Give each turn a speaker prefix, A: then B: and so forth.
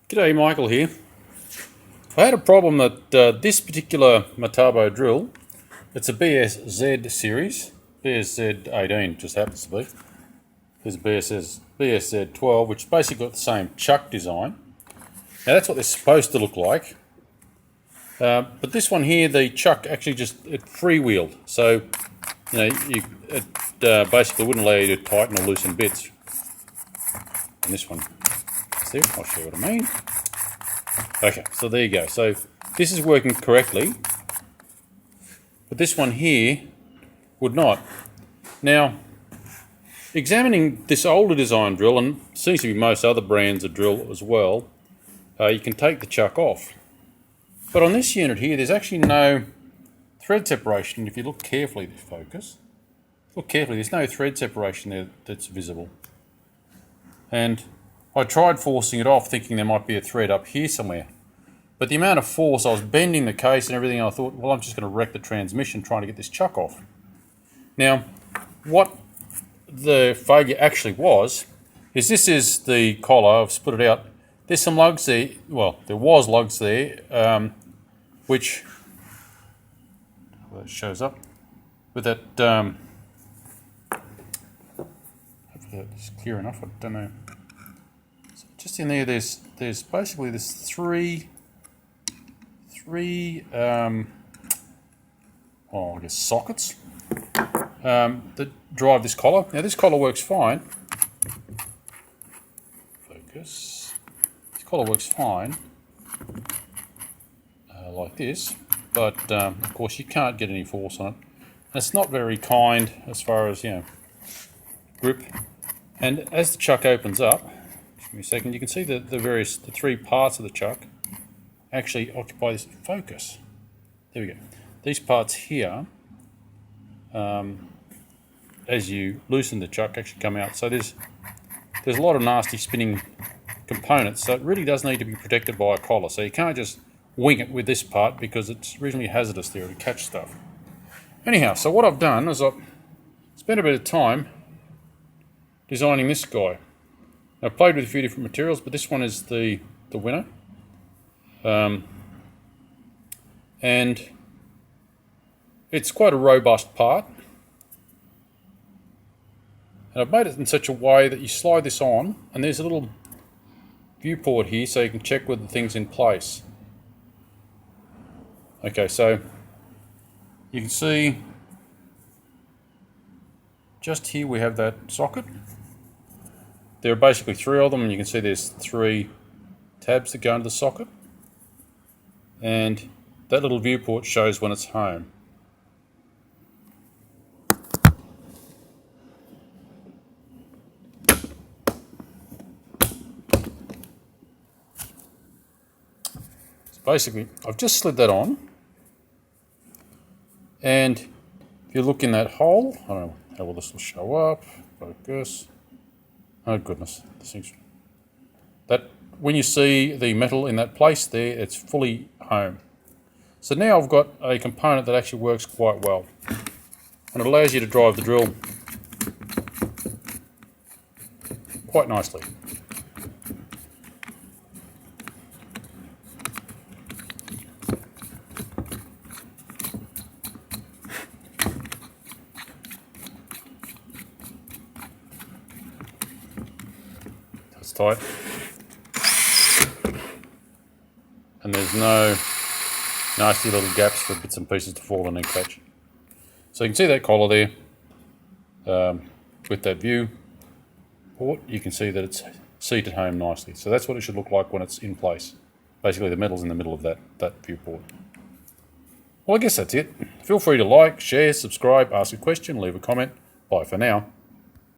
A: G'day, Michael here. I had a problem that this particular Metabo drill, it's a BSZ series, BSZ 18 just happens to be. There's BSZ 12, which basically got the same chuck design. Now that's what they're supposed to look like. But this one here, the chuck actually it freewheeled. So, it basically wouldn't allow you to tighten or loosen bits. And this one, see, I'll show you what I mean. Okay, so there you go. So this is working correctly, but this one here would not. Now, examining this older design drill, and seems to be most other brands of drill as well, you can take the chuck off. But on this unit here, there's actually no thread separation. If you look carefully, there's no thread separation there that's visible. And I tried forcing it off thinking there might be a thread up here somewhere. But the amount of force, I was bending the case and everything, and I thought, well, I'm just going to wreck the transmission trying to get this chuck off. Now, what the failure actually was, is this is the collar. I've split it out. There's some lugs there, well, there was lugs there, which shows up with that, hopefully that's clear enough, I don't know. So just in there, there's basically three I guess sockets that drive this collar. Now this collar works fine. Focus. This collar works fine, like this, but of course you can't get any force on it. And it's not very kind as far as grip. And as the chuck opens up, give me a second, you can see the three parts of the chuck actually occupy this focus. There we go. These parts here, as you loosen the chuck, actually come out. So there's a lot of nasty spinning components. So it really does need to be protected by a collar. So you can't just wing it with this part because it's reasonably hazardous there to catch stuff. Anyhow, so what I've done is I've spent a bit of time designing this guy. I've played with a few different materials, but this one is the winner. And it's quite a robust part. And I've made it in such a way that you slide this on, and there's a little viewport here so you can check whether the thing's in place. Okay, so you can see just here we have that socket. There are basically three of them, and you can see there's three tabs that go into the socket. And that little viewport shows when it's home. So basically, I've just slid that on. And if you look in that hole, I don't know how well this will show up. Focus. Oh goodness, this thing's... That, when you see the metal in that place there, it's fully home. So now I've got a component that actually works quite well, and it allows you to drive the drill quite nicely. That's tight. And there's no nasty little gaps for bits and pieces to fall in and catch. So you can see that collar there with that view port. You can see that it's seated home nicely. So that's what it should look like when it's in place. Basically the metal's in the middle of that viewport. Well, I guess that's it. Feel free to like, share, subscribe, ask a question, leave a comment. Bye for now.